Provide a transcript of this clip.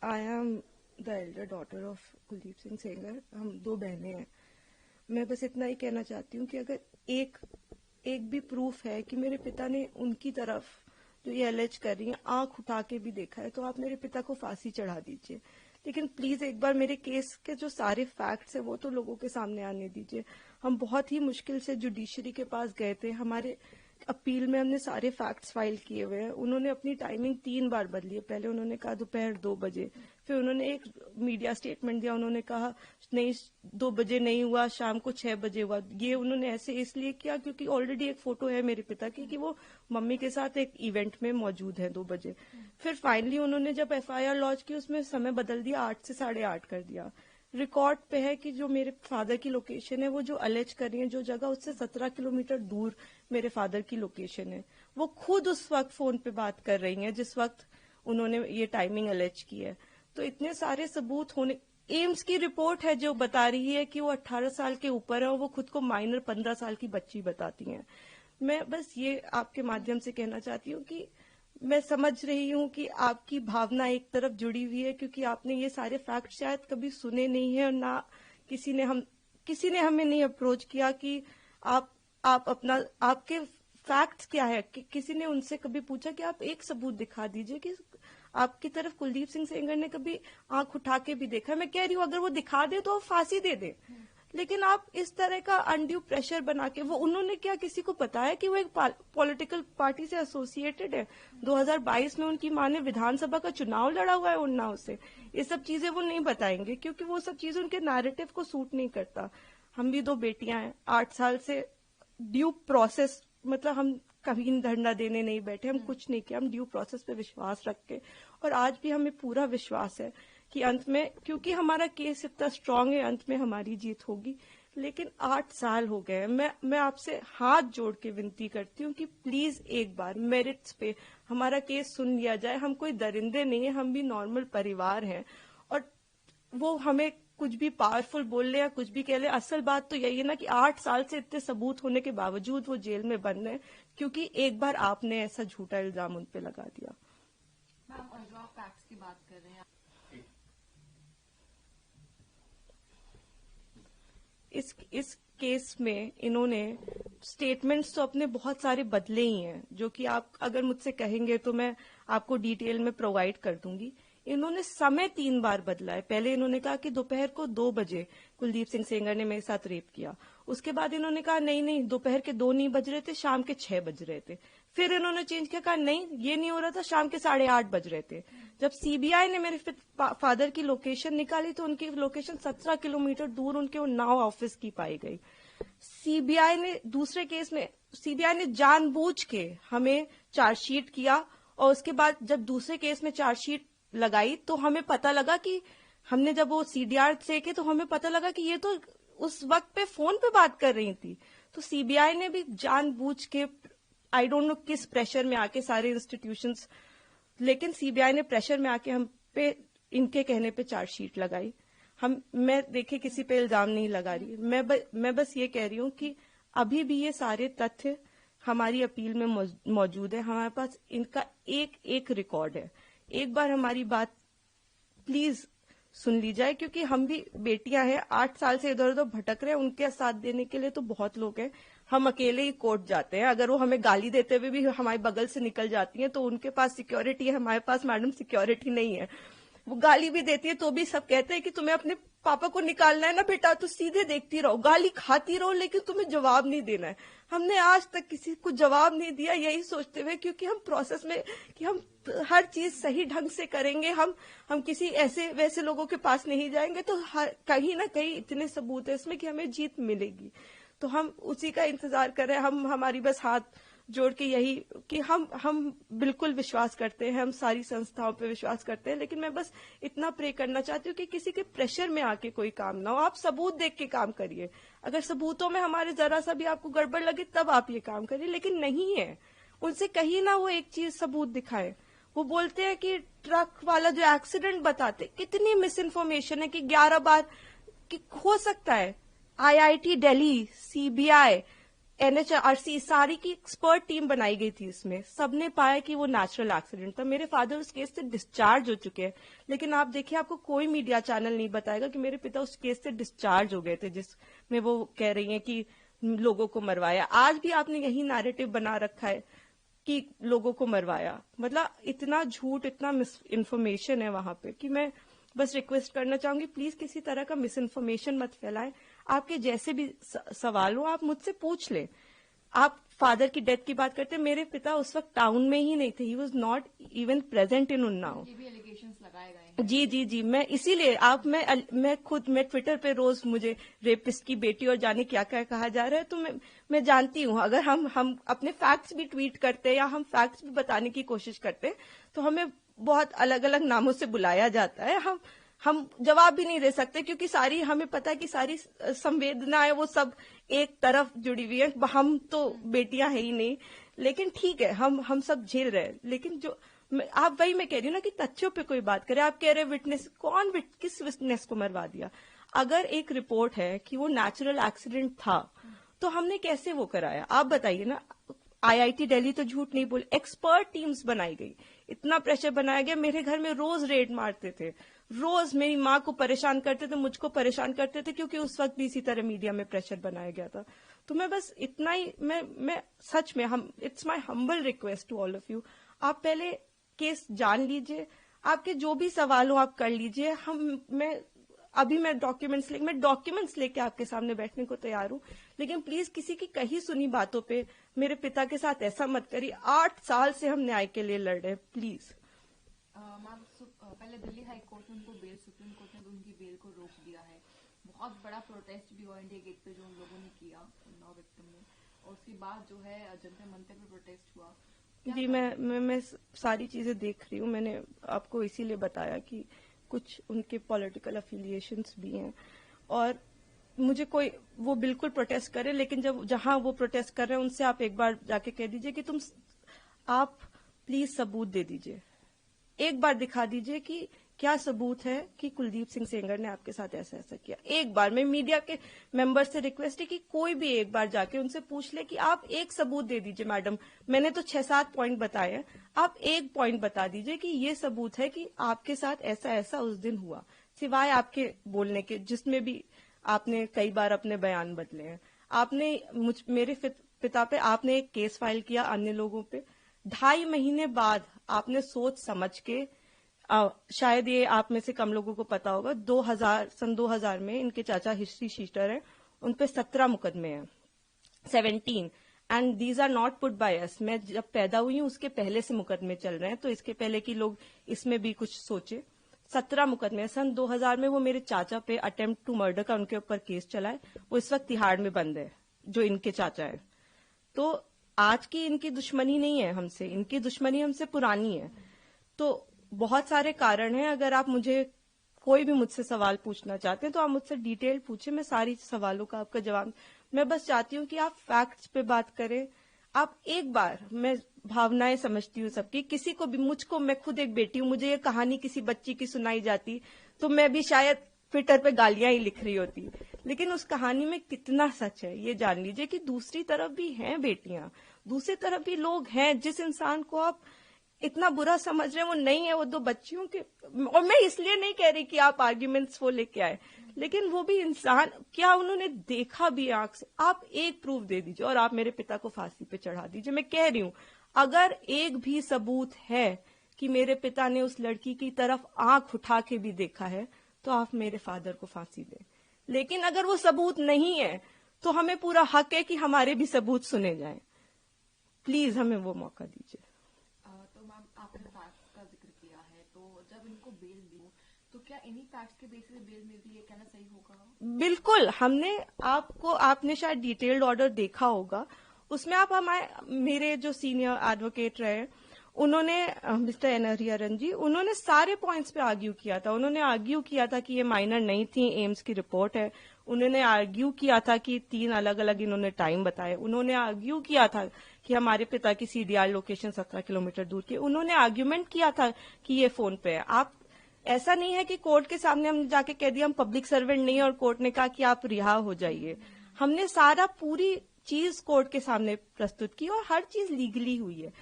I am the Elder daughter of Kuldeep Singh Sengar. हम दो बहनें हैं। मैं बस इतना ही कहना चाहती हूँ कि अगर एक भी प्रूफ है कि मेरे पिता ने उनकी तरफ जो ये एलेज कर रही है आंख उठा के भी देखा है, तो आप मेरे पिता को फांसी चढ़ा दीजिए। लेकिन प्लीज एक बार मेरे केस के जो सारे फैक्ट्स है वो तो लोगों के सामने आने दीजिए। हम बहुत ही मुश्किल से जुडिशरी के पास गए थे। हमारे अपील में हमने सारे फैक्ट्स फाइल किए हुए हैं। उन्होंने अपनी टाइमिंग 3 बार बदली है। पहले उन्होंने कहा दोपहर 2 बजे, फिर उन्होंने एक मीडिया स्टेटमेंट दिया, उन्होंने कहा नहीं 2 बजे नहीं हुआ, शाम को 6 बजे हुआ। ये उन्होंने ऐसे इसलिए किया क्योंकि ऑलरेडी एक फोटो है मेरे पिता की कि वो मम्मी के साथ एक इवेंट में मौजूद है 2 बजे। फिर फाइनली उन्होंने जब एफआईआर लॉन्च की उसमें समय बदल दिया, 8 से 8:30 कर दिया। रिकॉर्ड पे है कि जो मेरे फादर की लोकेशन है, वो जो अलेज कर रही है जो जगह, उससे 17 किलोमीटर दूर मेरे फादर की लोकेशन है। वो खुद उस वक्त फोन पे बात कर रही हैं जिस वक्त उन्होंने ये टाइमिंग अलेज की है। तो इतने सारे सबूत होने, एम्स की रिपोर्ट है जो बता रही है कि वो 18 साल के ऊपर है और वो खुद को माइनर 15 साल की बच्ची बताती हैं। मैं बस ये आपके माध्यम से कहना चाहती हूँ कि मैं समझ रही हूँ कि आपकी भावना एक तरफ जुड़ी हुई है क्योंकि आपने ये सारे फैक्ट शायद कभी सुने नहीं है और ना किसी ने हमें नहीं अप्रोच किया कि आप अपना आपके फैक्ट्स क्या है। किसी ने उनसे कभी पूछा कि आप एक सबूत दिखा दीजिए कि आपकी तरफ कुलदीप सिंह सेंगर ने कभी आंख उठा के भी देखा। मैं कह रही हूँ अगर वो दिखा दे तो फांसी दे दे, लेकिन आप इस तरह का अनड्यू प्रेशर बना के, वो उन्होंने क्या किसी को बताया कि वो एक पॉलिटिकल पार्टी से एसोसिएटेड है। 2022 में उनकी माँ ने विधानसभा का चुनाव लड़ा हुआ है उन्नाव से। ये सब चीजें वो नहीं बताएंगे क्योंकि वो सब चीजें उनके नैरेटिव को सूट नहीं करता। हम भी 2 बेटियां हैं, 8 साल से ड्यू प्रोसेस, मतलब हम कभी धरना देने नहीं बैठे, हम कुछ नहीं किया, हम ड्यू प्रोसेस पे विश्वास रख के, और आज भी हमें पूरा विश्वास है कि अंत में, क्योंकि हमारा केस इतना स्ट्रांग है, अंत में हमारी जीत होगी। लेकिन 8 साल हो गए। मैं आपसे हाथ जोड़ के विनती करती हूँ कि प्लीज एक बार मेरिट्स पे हमारा केस सुन लिया जाए। हम कोई दरिंदे नहीं है, हम भी नॉर्मल परिवार हैं, और वो हमें कुछ भी पावरफुल बोल ले या कुछ भी कह ले, असल बात तो यही है ना कि 8 साल से इतने सबूत होने के बावजूद वो जेल में बंद है क्योंकि एक बार आपने ऐसा झूठा इल्जाम उन पे लगा दिया। मैम, और जो आप फैक्ट्स की बात कर रहे हैं, इस केस में इन्होंने स्टेटमेंट्स तो अपने बहुत सारे बदले ही हैं, जो कि आप अगर मुझसे कहेंगे तो मैं आपको डिटेल में प्रोवाइड कर दूंगी। इन्होंने समय 3 बार बदला है। पहले इन्होंने कहा कि दोपहर को 2 बजे कुलदीप सिंह सेंगर ने मेरे साथ रेप किया। उसके बाद इन्होंने कहा नहीं दोपहर के 2 नहीं बज रहे थे, शाम के 6 बज रहे थे। फिर इन्होंने चेंज किया, कहा नहीं ये नहीं हो रहा था, शाम के 8:30 बज रहे थे। जब सीबीआई ने मेरे फादर की लोकेशन निकाली तो उनकी लोकेशन 17 किलोमीटर दूर उनके उन्नाव ऑफिस की पाई गई। सीबीआई ने दूसरे केस में सीबीआई ने जानबूझ के हमें चार्जशीट किया, और उसके बाद जब दूसरे केस में चार्जशीट लगाई तो हमें पता लगा कि हमने जब वो सीडीआर देखे तो हमें पता लगा कि ये तो उस वक्त पे फोन पे बात कर रही थी। तो सीबीआई ने भी जानबूझ के, आई डोंट नो किस प्रेशर में आके, सारे इंस्टीट्यूशंस, लेकिन सीबीआई ने प्रेशर में आके हम पे इनके कहने पे चार्जशीट लगाई। मैं देखिए किसी पे इल्जाम नहीं लगा रही, मैं बस ये कह रही हूँ कि अभी भी ये सारे तथ्य हमारी अपील में मौजूद है। हमारे पास इनका एक रिकॉर्ड है। एक बार हमारी बात प्लीज सुन ली जाए, क्योंकि हम भी बेटियां हैं, 8 साल से इधर उधर भटक रहे हैं। उनके साथ देने के लिए तो बहुत लोग हैं। हम अकेले ही कोर्ट जाते हैं। अगर वो हमें गाली देते हुए भी हमारे बगल से निकल जाती हैं तो उनके पास सिक्योरिटी है, हमारे पास मैडम सिक्योरिटी नहीं है। वो गाली भी देती है तो भी सब कहते हैं कि तुम्हें अपने पापा को निकालना है ना बेटा, तो सीधे देखती रहो, गाली खाती रहो, लेकिन तुम्हें जवाब नहीं देना है। हमने आज तक किसी को जवाब नहीं दिया, यही सोचते हुए, क्योंकि हम प्रोसेस में कि हम हर चीज सही ढंग से करेंगे, हम किसी ऐसे वैसे लोगों के पास नहीं जाएंगे, तो कहीं ना कहीं इतने सबूत है इसमें कि हमें जीत मिलेगी। तो हम उसी का इंतजार कर रहे हैं। हमारी बस हाथ जोड़ के यही कि हम बिल्कुल विश्वास करते हैं, हम सारी संस्थाओं पे विश्वास करते हैं, लेकिन मैं बस इतना प्रे करना चाहती हूँ कि किसी के प्रेशर में आके कोई काम ना हो। आप सबूत देख के काम करिए। अगर सबूतों में हमारे जरा सा भी आपको गड़बड़ लगे तब आप ये काम करिए, लेकिन नहीं है। उनसे कहीं ना वो एक चीज सबूत दिखाए। वो बोलते हैं कि ट्रक वाला जो एक्सीडेंट बताते, कितनी मिस इन्फॉर्मेशन है कि 11 बार कि हो सकता है IIT दिल्ली, CBI, NHRC सारी की एक्सपर्ट टीम बनाई गई थी इसमें, सबने पाया कि वो नेचुरल एक्सीडेंट था। मेरे फादर उस केस से डिस्चार्ज हो चुके हैं, लेकिन आप देखिए आपको कोई मीडिया चैनल नहीं बताएगा कि मेरे पिता उस केस से डिस्चार्ज हो गए थे जिसमें वो कह रही हैं कि लोगों को मरवाया। आज भी आपने यही नैरेटिव बना रखा है कि लोगों को मरवाया। मतलब इतना झूठ, इतना मिस इन्फॉर्मेशन है वहां पे कि मैं बस रिक्वेस्ट करना चाहूंगी, प्लीज किसी तरह का मिस इन्फॉर्मेशन मत फैलाएं। आपके जैसे भी सवाल हो आप मुझसे पूछ लें। आप फादर की डेथ की बात करते हैं, मेरे पिता उस वक्त टाउन में ही नहीं थे, he was not even present in Unnao. ये भी एलिगेशंस लगाए गए हैं। जी, मैं इसीलिए मैं ट्विटर पे रोज मुझे रेपिस्ट की बेटी और जाने क्या क्या कहा जा रहा है, तो मैं जानती हूँ अगर हम अपने फैक्ट्स भी ट्वीट करते हैं या हम फैक्ट्स भी बताने की कोशिश करते हैं तो हमें बहुत अलग अलग नामों से बुलाया जाता है। हम जवाब भी नहीं दे सकते क्योंकि सारी हमें पता है कि सारी संवेदनाएं वो सब एक तरफ जुड़ी हुई है। हम तो बेटियां है ही नहीं, लेकिन ठीक है हम सब झेल रहे हैं। लेकिन जो आप वही मैं कह रही हूँ ना कि तथ्यों पे कोई बात करे। आप कह रहे विटनेस, किस विटनेस को मरवा दिया? अगर एक रिपोर्ट है कि वो नेचुरल एक्सीडेंट था तो हमने कैसे वो कराया? आप बताइए ना। IIT दिल्ली तो झूठ नहीं बोले, एक्सपर्ट टीम्स बनाई गई, इतना प्रेशर बनाया गया। मेरे घर में रोज रेड मारते थे, रोज मेरी माँ को परेशान करते थे, मुझको परेशान करते थे, क्योंकि उस वक्त भी इसी तरह मीडिया में प्रेशर बनाया गया था। तो मैं बस इतना ही मैं सच में it's my humble request to all of you, आप पहले केस जान लीजिए, आपके जो भी सवाल हो आप कर लीजिए। मैं डॉक्यूमेंट्स लेके आपके सामने बैठने को तैयार हूं, लेकिन प्लीज किसी की कही सुनी बातों पे मेरे पिता के साथ ऐसा मत करिए। 8 साल से हम न्याय के लिए लड़ रहे हैं, प्लीज। मैम, पहले दिल्ली हाई कोर्ट ने उनको बेल, सुप्रीम कोर्ट ने उनकी बेल को रोक दिया है। बहुत बड़ा प्रोटेस्ट भी हुआ इंडिया गेट पे जो उन लोगों ने किया, 9 विक्टिम ने, और उसके बाद जो है जंतर मंतर पे प्रोटेस्ट हुआ। जी, मैं सारी चीजें देख रही हूँ। मैंने आपको इसीलिए बताया कि कुछ उनके पॉलिटिकल अफिलिएशंस भी हैं, और मुझे कोई वो बिल्कुल प्रोटेस्ट करे, लेकिन जहां वो प्रोटेस्ट कर रहे हैं उनसे आप एक बार जाके कह दीजिए कि आप प्लीज सबूत दे दीजिए, एक बार दिखा दीजिए कि क्या सबूत है कि कुलदीप सिंह सेंगर ने आपके साथ ऐसा ऐसा किया। एक बार मैं मीडिया के मेंबर से रिक्वेस्ट है कि कोई भी एक बार जाके उनसे पूछ ले कि आप एक सबूत दे दीजिए। मैडम, मैंने तो 6-7 पॉइंट बताए हैं, आप एक पॉइंट बता दीजिए कि ये सबूत है कि आपके साथ ऐसा ऐसा उस दिन हुआ, सिवाय आपके बोलने के, जिसमें भी आपने कई बार अपने बयान बदले हैं। आपने मेरे पिता पे आपने एक केस फाइल किया, अन्य लोगों पे 2.5 महीने बाद आपने सोच समझ के, शायद ये आप में से कम लोगों को पता होगा, 2000 में इनके चाचा हिस्ट्री शीटर हैं, उन पे 17 मुकदमे हैं, 17, and these are not put by us. मैं जब पैदा हुई हूं उसके पहले से मुकदमे चल रहे हैं, तो इसके पहले कि लोग इसमें भी कुछ सोचे। 17 मुकदमे सन 2000 में वो मेरे चाचा पे अटेम्प्ट टू मर्डर का उनके ऊपर केस चला है, वो इस वक्त तिहाड़ में बंद है, जो इनके चाचा है। तो आज की इनकी दुश्मनी नहीं है हमसे, इनकी दुश्मनी हमसे पुरानी है। तो बहुत सारे कारण हैं। अगर आप कोई भी मुझसे सवाल पूछना चाहते हैं तो आप मुझसे डिटेल पूछे, मैं सारी सवालों का आपका जवाब। मैं बस चाहती हूँ कि आप फैक्ट्स पे बात करें। आप एक बार, मैं भावनाएं समझती हूँ सबकी, किसी को भी, मैं खुद एक बेटी हूँ, मुझे ये कहानी किसी बच्ची की सुनाई जाती तो मैं भी शायद ट्विटर पे गालियां ही लिख रही होती, लेकिन उस कहानी में कितना सच है ये जान लीजिए कि दूसरी तरफ भी हैं बेटियां, दूसरी तरफ भी लोग हैं। जिस इंसान को आप इतना बुरा समझ रहे हैं वो नहीं है, वो 2 बच्चियों के, और मैं इसलिए नहीं कह रही कि आप आर्ग्यूमेंट्स वो लेके आए, लेकिन वो भी इंसान, क्या उन्होंने देखा भी आंख से? आप एक प्रूफ दे दीजिए और आप मेरे पिता को फांसी पे चढ़ा दीजिए। मैं कह रही हूं, अगर एक भी सबूत है कि मेरे पिता ने उस लड़की की तरफ आंख उठा के भी देखा है तो आप मेरे फादर को फांसी दें। लेकिन अगर वो सबूत नहीं है तो हमें पूरा हक है कि हमारे भी सबूत सुने जाएं। प्लीज हमें वो मौका दीजिए। तो मैम, आपने फैक्ट्स का जिक्र किया है, तो जब इनको बेल दी तो क्या इन्हीं फैक्ट्स के बेसिस पे बेल मिलती है, कहना सही होगा? बिल्कुल, आपने शायद डिटेल्ड ऑर्डर देखा होगा, उसमें आप मेरे जो सीनियर एडवोकेट रहे, उन्होंने, मिस्टर एनहरियरन जी, उन्होंने सारे पॉइंट्स पे आर्ग्यू किया था। उन्होंने आर्ग्यू किया था कि ये माइनर नहीं थी, एम्स की रिपोर्ट है। उन्होंने आर्ग्यू किया था कि 3 अलग अलग इन्होंने टाइम बताए। उन्होंने आर्ग्यू किया था कि हमारे पिता की CDR लोकेशन 17 किलोमीटर दूर की। उन्होंने आर्ग्यूमेंट किया था कि ये फोन पे है। आप, ऐसा नहीं है कि कोर्ट के सामने हम जाके कह दिया हम पब्लिक सर्वेंट नहीं है और कोर्ट ने कहा कि आप रिहा हो जाइए। हमने सारा पूरी चीज कोर्ट के सामने प्रस्तुत की और हर चीज लीगली हुई है।